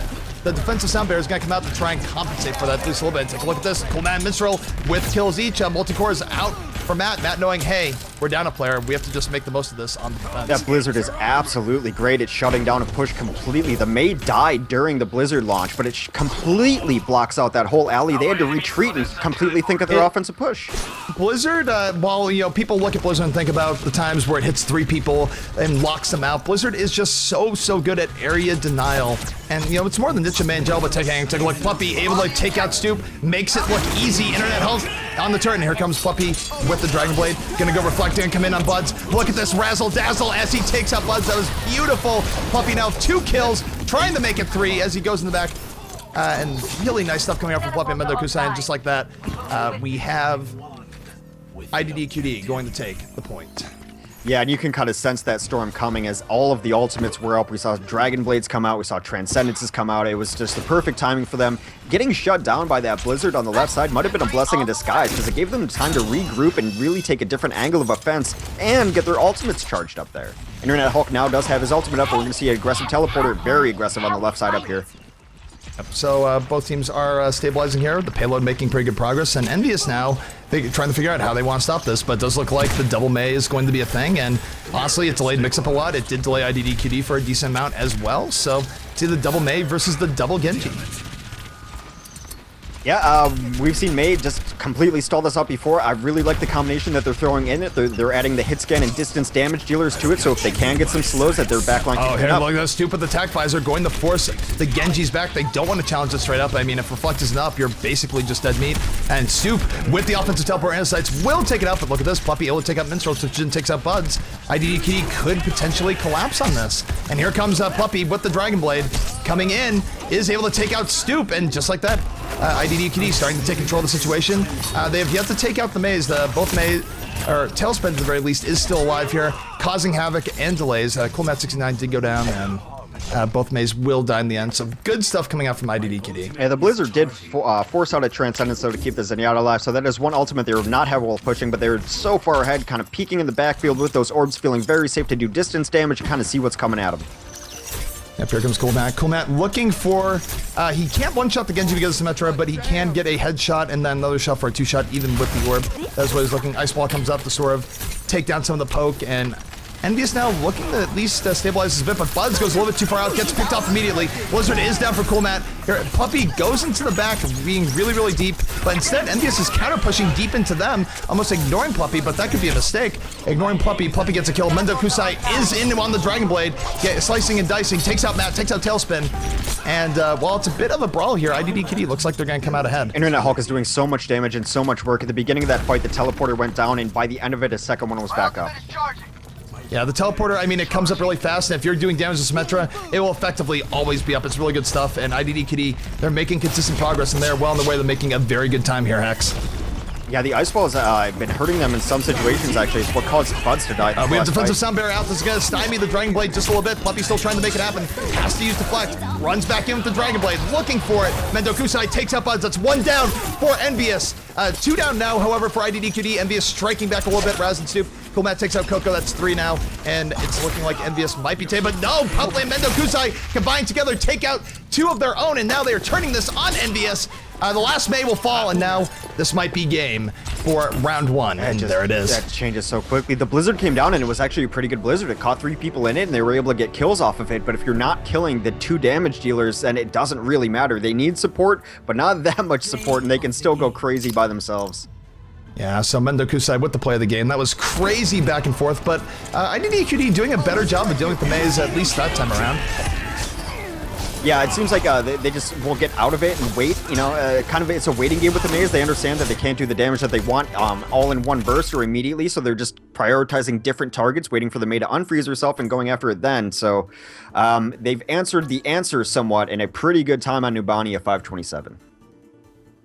the defensive sound bearer is going to come out to try and compensate for that just a little bit. Take a look at this. Coolmat and Minstrel with kills each. Multicore is out for Matt. Matt knowing, hey, we're down a player. We have to just make the most of this on the defense. That Blizzard is absolutely great at shutting down a push completely. The May died during the Blizzard launch, but it completely blocks out that whole alley. They had to retreat and completely think of their offensive push. Blizzard, while people look at Blizzard and think about the times where it hits 3 people and locks them out, Blizzard is just so good at area denial. And it's more than Ditch Man Gel, but take a look. Pluppy able to take out Stoop, makes it look easy. Internet Hulk on the turn. And here comes Pluppy with the Dragon Blade. Gonna go reflecting and come in on Buds. Look at this razzle dazzle as he takes out Buds. That was beautiful. Pluppy now 2 kills, trying to make it 3 as he goes in the back. And really nice stuff coming out from Pluppy and Mendo Kusai. And just like that, we have IDDQD going to take the point. Yeah, and you can kind of sense that storm coming as all of the ultimates were up. We saw Dragon Blades come out, we saw Transcendences come out. It was just the perfect timing for them. Getting shut down by that Blizzard on the left side might have been a blessing in disguise, because it gave them time to regroup and really take a different angle of offense and get their ultimates charged up there. Internet Hulk now does have his ultimate up, and we're going to see an aggressive teleporter, very aggressive on the left side up here. So both teams are stabilizing here, the payload making pretty good progress, and EnvyUs now trying to figure out how they want to stop this, but it does look like the double May is going to be a thing, and honestly, it delayed mix-up a lot. It did delay IDDQD for a decent amount as well, so it's either double May versus the double Genji. Yeah, we've seen May just completely stall this out before. I really like the combination that they're throwing in it. They're adding the hit scan and distance damage dealers to it, so if they can get some slows that their backline can here, look at that Stoop with the attack visor, going to force the Genjis back. They don't want to challenge it straight up. I mean, if Reflect isn't up, you're basically just dead meat. And Stoop, with the offensive teleport and sights, will take it out, but look at this. Pluppy able to take out Minstrel, Chipsogen takes out Buds. IDDQD could potentially collapse on this. And here comes Pluppy with the Dragon Blade. Coming in, is able to take out Stoop, and just like that, IDDQD starting to take control of the situation. They have yet to take out the Maze. Both Maze, or Tailspin at the very least, is still alive here, causing havoc and delays. Coolmat69 did go down, and both Maze will die in the end. So good stuff coming out from IDDQD. Yeah, the Blizzard did force out a Transcendence though to keep the Zenyatta alive, so that is one ultimate they were not heavy wolf pushing, but they were so far ahead, kind of peeking in the backfield with those orbs, feeling very safe to do distance damage and kind of see what's coming at them. Yep, here comes Coolmat. Coolmat looking for, he can't one-shot the Genji because of Symmetra, but he can get a headshot and then another shot for a 2-shot even with the orb. That's what he's looking. Ice Ball comes up to sort of take down some of the poke, and EnvyUs now looking to at least stabilize this a bit, but Buds goes a little bit too far out, gets picked off immediately. Blizzard is down for Cool Matt. Here, Puppy goes into the back, being really, really deep, but instead EnvyUs is counter-pushing deep into them, almost ignoring Puppy, but that could be a mistake. Ignoring Puppy, Puppy gets a kill. Mendo Kusai is in on the Dragon Blade, slicing and dicing, takes out Matt, takes out Tailspin, and while it's a bit of a brawl here, IDDQD looks like they're going to come out ahead. Internet Hulk is doing so much damage and so much work. At the beginning of that fight, the teleporter went down, and by the end of it, a second one was back up. Yeah, the teleporter, I mean, it comes up really fast, and if you're doing damage to Symmetra, it will effectively always be up. It's really good stuff, and IDDQD, they're making consistent progress, and they're well on the way to making a very good time here, Hex. Yeah, the Ice Ball has been hurting them in some situations, actually. It's what caused Buds to die. We have defensive sound barrier out. This is going to stymie the Dragon Blade just a little bit. Puppy's still trying to make it happen. Has to use Deflect. Runs back in with the Dragon Blade. Looking for it. Mendo Kusai takes out Buds. That's one down for EnvyUs. Two down now, however, for IDDQD. EnvyUs striking back a little bit. Raz and Stoop. Cool Matt takes out Coco. That's three now. And it's looking like EnvyUs might be taken. But no, Puppy and Mendo Kusai combined together take out two of their own. And now they are turning this on EnvyUs. The last May will fall, and now this might be game for round one. And there it is. That changes so quickly. The Blizzard came down, and it was actually a pretty good Blizzard. It caught 3 people in it, and they were able to get kills off of it. But if you're not killing the 2 damage dealers, then it doesn't really matter. They need support, but not that much support, and they can still go crazy by themselves. Yeah, so Mendo Kusai with the play of the game. That was crazy back and forth, but IDDQD doing a better job of dealing with the maze, at least that time around. Yeah, it seems like they just will get out of it and wait, you know, kind of it's a waiting game with the maze. They understand that they can't do the damage that they want all in one burst or immediately, so they're just prioritizing different targets, waiting for the May to unfreeze herself and going after it then. So they've answered the answer somewhat in a pretty good time on Numbani at 527.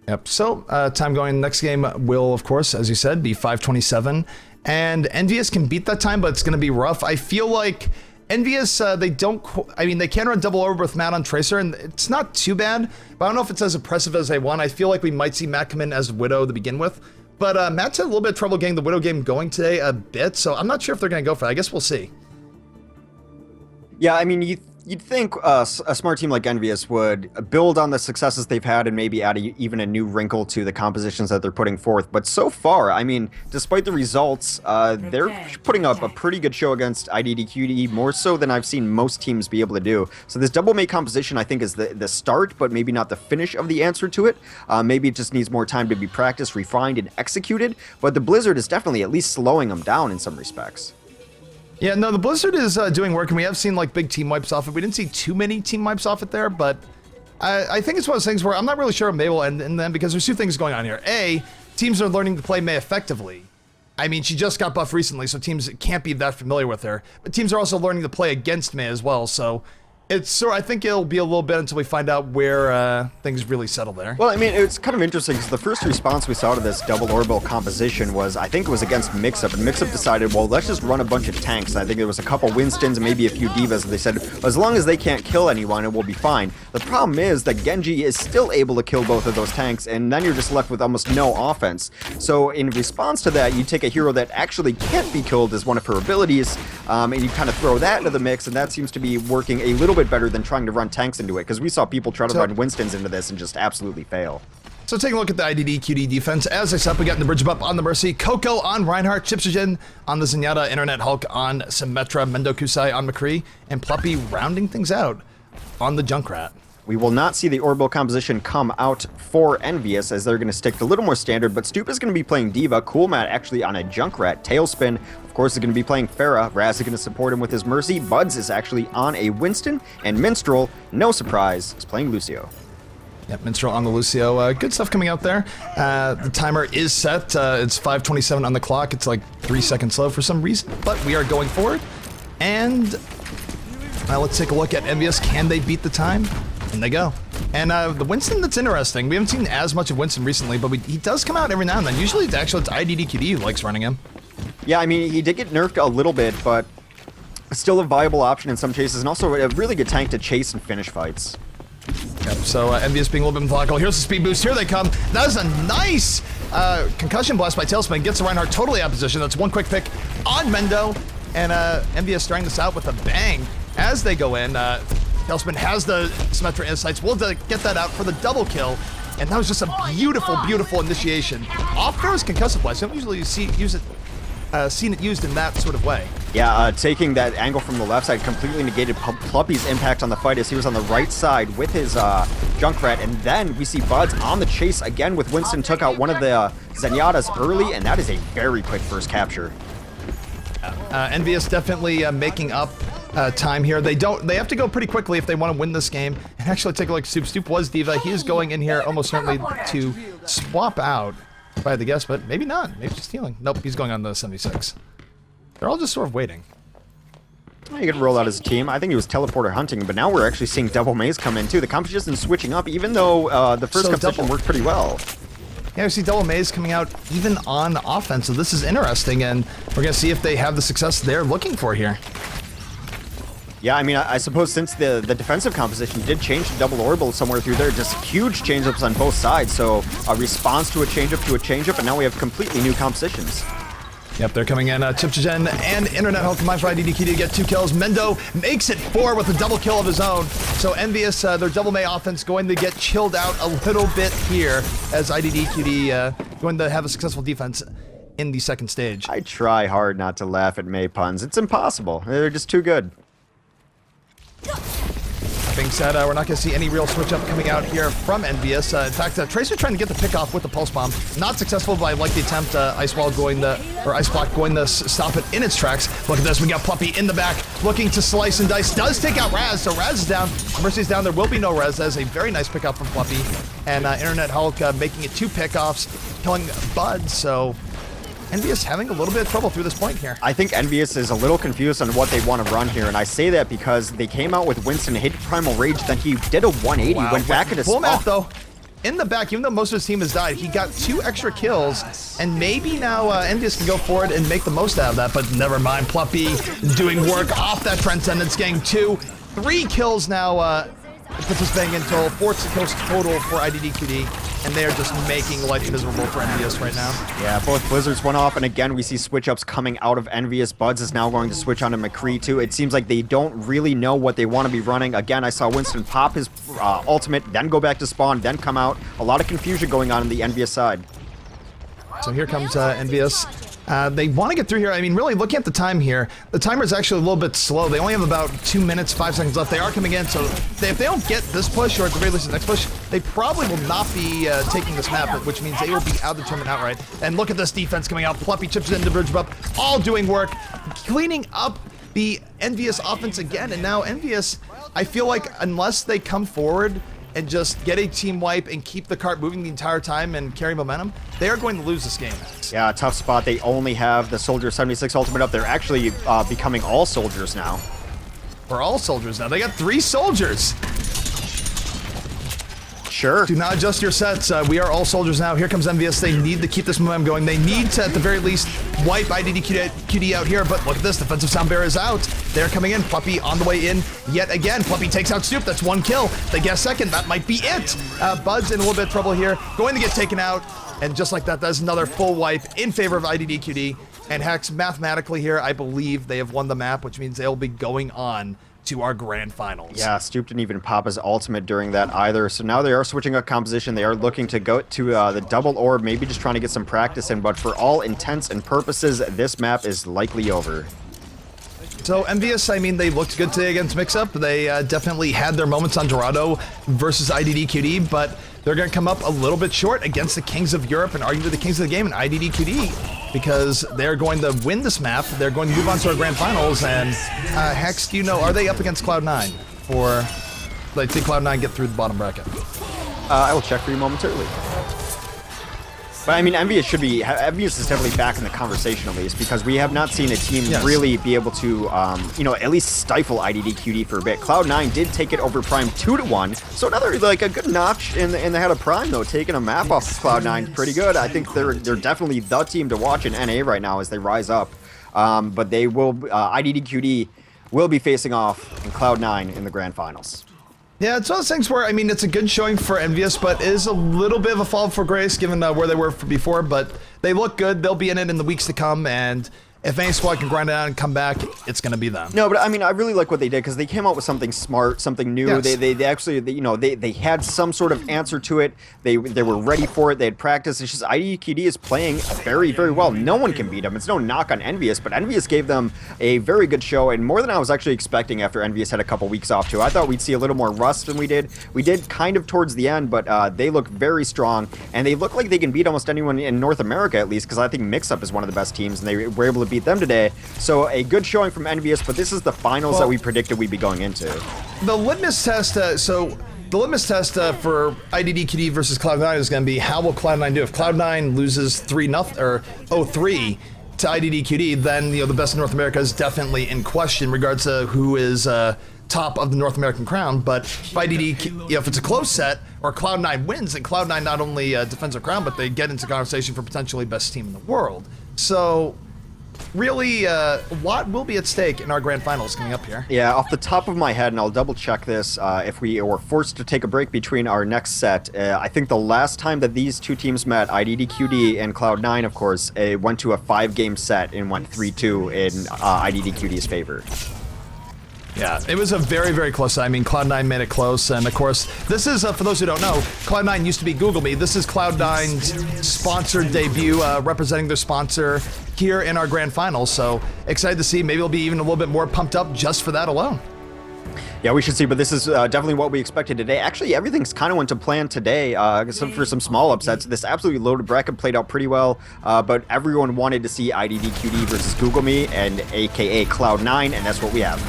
Yep, so time going, next game will, of course, as you said, be 527, and EnvyUs can beat that time, but it's going to be rough. I feel like EnvyUs, they don't, I mean, they can run double over with Matt on Tracer, and it's not too bad, but I don't know if it's as impressive as they want. I feel like we might see Matt come in as Widow to begin with, but Matt's had a little bit of trouble getting the Widow game going today a bit, so I'm not sure if they're going to go for it. I guess we'll see. Yeah, I mean, you'd think a smart team like EnvyUs would build on the successes they've had and maybe add even a new wrinkle to the compositions that they're putting forth. But so far, I mean, despite the results, they're putting up a pretty good show against IDDQD, more so than I've seen most teams be able to do. So this double May composition, I think, is the start, but maybe not the finish of the answer to it. Maybe it just needs more time to be practiced, refined, and executed. But the Blizzard is definitely at least slowing them down in some respects. Yeah, no, the Blizzard is doing work, and we have seen like big team wipes off it. We didn't see too many team wipes off it there, but I think it's one of those things where I'm not really sure May will end in them because there's 2 things going on here. A, teams are learning to play May effectively. I mean, she just got buffed recently, so teams can't be that familiar with her. But teams are also learning to play against May as well, so it's sort of, I think it'll be a little bit until we find out where things really settle there. Well, I mean, it's kind of interesting because the first response we saw to this double orbital composition was, I think it was against Mixup, and Mixup decided, well, let's just run a bunch of tanks. I think there was a couple Winstons and maybe a few Divas, and they said, as long as they can't kill anyone, it will be fine. The problem is that Genji is still able to kill both of those tanks, and then you're just left with almost no offense. So in response to that, you take a hero that actually can't be killed as one of her abilities, and you kind of throw that into the mix, and that seems to be working a little bit better than trying to run tanks into it, because we saw people try to run Winstons into this and just absolutely fail. So taking a look at the IDDQD defense, as I said, we got the bridge up on the Mercy, Coco on Reinhardt, Chipsogen on the Zenyatta, Internet Hulk on Symmetra, Mendo Kusai on McCree, and Pluppy rounding things out on the Junkrat. We will not see the orbital composition come out for EnvyUs, as they're going to stick to a little more standard, but Stoop is going to be playing Diva, Cool Matt actually on a Junkrat, Tailspin, of course, is going to be playing Pharah, Raz is going to support him with his Mercy, Buds is actually on a Winston, and Minstrel, no surprise, is playing Lucio. Yep, Minstrel on the Lucio. Good stuff coming out there. The timer is set. It's 5:27 on the clock. It's like 3 seconds slow for some reason, but we are going forward. And let's take a look at EnvyUs. Can they beat the time? And they go. And the Winston, that's interesting. We haven't seen as much of Winston recently, but he does come out every now and then. Usually it's IDDQD who likes running him. Yeah, I mean, he did get nerfed a little bit, but still a viable option in some cases, and also a really good tank to chase and finish fights. Yep, so EnvyUs being a little bit methodical. Here's the speed boost. Here they come. That is a nice concussion blast by Tailspin. Gets the Reinhardt totally out of position. That's one quick pick on Mendo. And EnvyUs starting this out with a bang as they go in. Tailspin has the Symmetra insights. We'll get that out for the double kill. And that was just a beautiful, beautiful initiation. Off throws concussive blast. You don't usually seen it used in that sort of way. Yeah, taking that angle from the left side completely negated Pluppy's impact on the fight as he was on the right side with his Junkrat, and then we see Buds on the chase again with Winston took out one of the Zenyatta's early, and that is a very quick first capture. EnvyUs definitely making up time here. They have to go pretty quickly if they want to win this game. And actually, take a look. Stoop was D.Va. He is going in here almost certainly to swap out, if I had to guess, but maybe not. Maybe just healing. Nope, he's going on the 76. They're all just sort of waiting. Well, you could roll out as a team. I think he was teleporter hunting, but now we're actually seeing double maze come in too. The competition is switching up, even though the first competition worked pretty well. Yeah, we see double maze coming out even on offense, so this is interesting, and we're going to see if they have the success they're looking for here. Yeah, I mean, I suppose since the defensive composition did change to double orbital somewhere through there, just huge change-ups on both sides, so a response to a change-up, and now we have completely new compositions. Yep, they're coming in. Chipchagen and Internet Health combined for IDDQD to get 2 kills. Mendo makes it 4 with a double kill of his own. So EnvyUs, their double May offense going to get chilled out a little bit here as IDDQD going to have a successful defense in the second stage. I try hard not to laugh at May puns. It's impossible. They're just too good. Being said, we're not going to see any real switch up coming out here from EnvyUs. In fact, Tracer trying to get the pick off with the pulse bomb, not successful, but I like the attempt. Ice Block going to stop it in its tracks. Look at this, we got Pluppy in the back, looking to slice and dice. Does take out Raz, so Raz is down. Mercy's down. There will be no Raz. That is a very nice pick up from Pluppy, and Internet Hulk making it 2 pickoffs, killing Bud. So EnvyUs having a little bit of trouble through this point here. I think EnvyUs is a little confused on what they want to run here, and I say that because they came out with Winston, hit Primal Rage, then he did a 180, went back at his full map though. In the back, even though most of his team has died, he got 2 extra kills, and maybe now EnvyUs can go forward and make the most out of that, but never mind. Pluppy doing work off that Transcendence, getting 3 kills now. Puts us bang in total, 4 kills total for IDDQD, and they are just making life miserable for EnvyUs right now. Yeah, both Blizzards went off, and again, we see switch-ups coming out of EnvyUs. Buds is now going to switch on to McCree, too. It seems like they don't really know what they want to be running. Again, I saw Winston pop his ultimate, then go back to spawn, then come out. A lot of confusion going on the EnvyUs side. So here comes EnvyUs. They want to get through here. I mean, really, looking at the time here, the timer is actually a little bit slow. They only have about 2 minutes, 5 seconds left. They are coming in, so if they don't get this push, or at the very least the next push, they probably will not be taking this map, which means they will be out of the tournament outright. And look at this defense coming out. Pluppy chips into Bridge Up, all doing work, cleaning up the EnvyUs offense again. And now EnvyUs, I feel like unless they come forward and just get a team wipe and keep the cart moving the entire time and carry momentum, they are going to lose this game. Yeah, tough spot. They only have the Soldier 76 ultimate up. They're actually becoming all soldiers now. We're all soldiers now. They got 3 soldiers. Sure. Do not adjust your sets. We are all soldiers now. Here comes EnvyUs. They need to keep this momentum going. They need to, at the very least, wipe IDDQD out here. But look at this. Defensive sound barrier is out. They're coming in. Pluppy on the way in yet again. Pluppy takes out Stoop. That's 1 kill. They get a second. That might be it. Bud's in a little bit of trouble here. Going to get taken out. And just like that, that's another full wipe in favor of IDDQD. And Hex, mathematically here, I believe they have won the map, which means they'll be going on to our grand finals. Yeah, Stoop didn't even pop his ultimate during that either. So now they are switching up composition. They are looking to go to the double orb, maybe just trying to get some practice in. But for all intents and purposes, this map is likely over. So EnvyUs, I mean, they looked good today against Mix-Up. They definitely had their moments on Dorado versus IDDQD, but they're going to come up a little bit short against the Kings of Europe and arguably the Kings of the game in IDDQD, because they're going to win this map. They're going to move on to our grand finals. And Hex, do you know, are they up against Cloud9 for, let's see Cloud9 get through the bottom bracket? I will check for you momentarily. But I mean, EnvyUs is definitely back in the conversation at least, because we have not seen a team really be able to, you know, at least stifle IDDQD for a bit. Cloud9 did take it over Prime 2-1, so another like a good notch in the head of Prime though, taking a map off of Cloud9 pretty good. I think they're definitely the team to watch in NA right now as they rise up. But they will IDDQD will be facing off in Cloud9 in the grand finals. Yeah, it's one of those things where, I mean, it's a good showing for EnvyUs, but it is a little bit of a fall for grace given where they were before, but they look good. They'll be in it in the weeks to come, and if any squad can grind it out and come back, it's going to be them. No, but I mean, I really like what they did because they came out with something smart, something new. Yes. They actually, they had some sort of answer to it. They were ready for it. They had practice. It's just IDDQD is playing very, very well. No one can beat them. It's no knock on EnvyUs, but EnvyUs gave them a very good show and more than I was actually expecting after EnvyUs had a couple weeks off too. I thought we'd see a little more rust than we did. We did kind of towards the end, but they look very strong and they look like they can beat almost anyone in North America at least because I think Mix-Up is one of the best teams and they were able to beat them today. So a good showing from EnvyUs, but this is the finals that we predicted we'd be going into. The litmus test, for IDDQD versus Cloud9 is going to be how will Cloud9 do? If Cloud9 loses 3-0 or 0-3 to IDDQD, then the best in North America is definitely in question in regards to who is top of the North American crown. But if IDDQD, if it's a close set or Cloud9 wins, then Cloud9 not only defends their crown, but they get into conversation for potentially best team in the world. So really, what will be at stake in our grand finals coming up here? Yeah, off the top of my head, and I'll double check this, if we were forced to take a break between our next set, I think the last time that these two teams met, IDDQD and Cloud9, of course, went to a 5-game set and went 3-2 in IDDQD's favor. Yeah, it was a very, very close set. I mean, Cloud9 made it close, and of course, this is, for those who don't know, Cloud9 used to be Google Me. This is Cloud9's sponsored debut, representing their sponsor here in our grand finals, so excited to see. Maybe we'll be even a little bit more pumped up just for that alone. Yeah, we should see, but this is definitely what we expected today. Actually, everything's kind of went to plan today, except for some small upsets. This absolutely loaded bracket played out pretty well, but everyone wanted to see IDDQD versus Google Me and aka Cloud9, and that's what we have.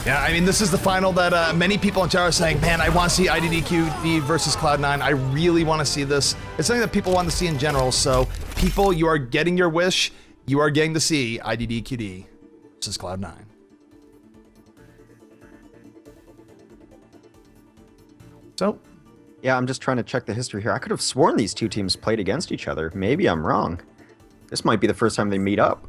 Yeah, I mean, this is the final that many people in chat are saying, man, I want to see IDDQD versus Cloud9. I really want to see this. It's something that people want to see in general. So, people, you are getting your wish. You are getting to see IDDQD versus Cloud9. So, yeah, I'm just trying to check the history here. I could have sworn these two teams played against each other. Maybe I'm wrong. This might be the first time they meet up.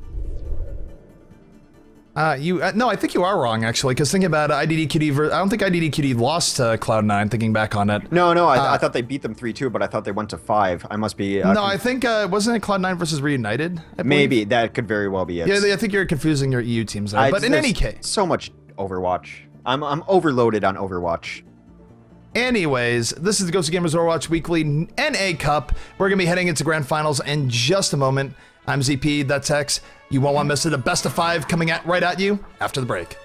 No, I think you are wrong, actually, because thinking about IDDQD, I don't think IDDQD lost to Cloud9, thinking back on it. No, I thought they beat them 3-2, but I thought they went to 5. I must be... no, I think, wasn't it Cloud9 versus Reunited? Maybe, that could very well be it. Yeah, I think you're confusing your EU teams there, but in any case. So much Overwatch. I'm overloaded on Overwatch. Anyways, this is the GosuGamers Overwatch Weekly NA Cup. We're going to be heading into Grand Finals in just a moment. I'm ZP, that's X. You won't want to miss it. A best of 5 coming right at you after the break.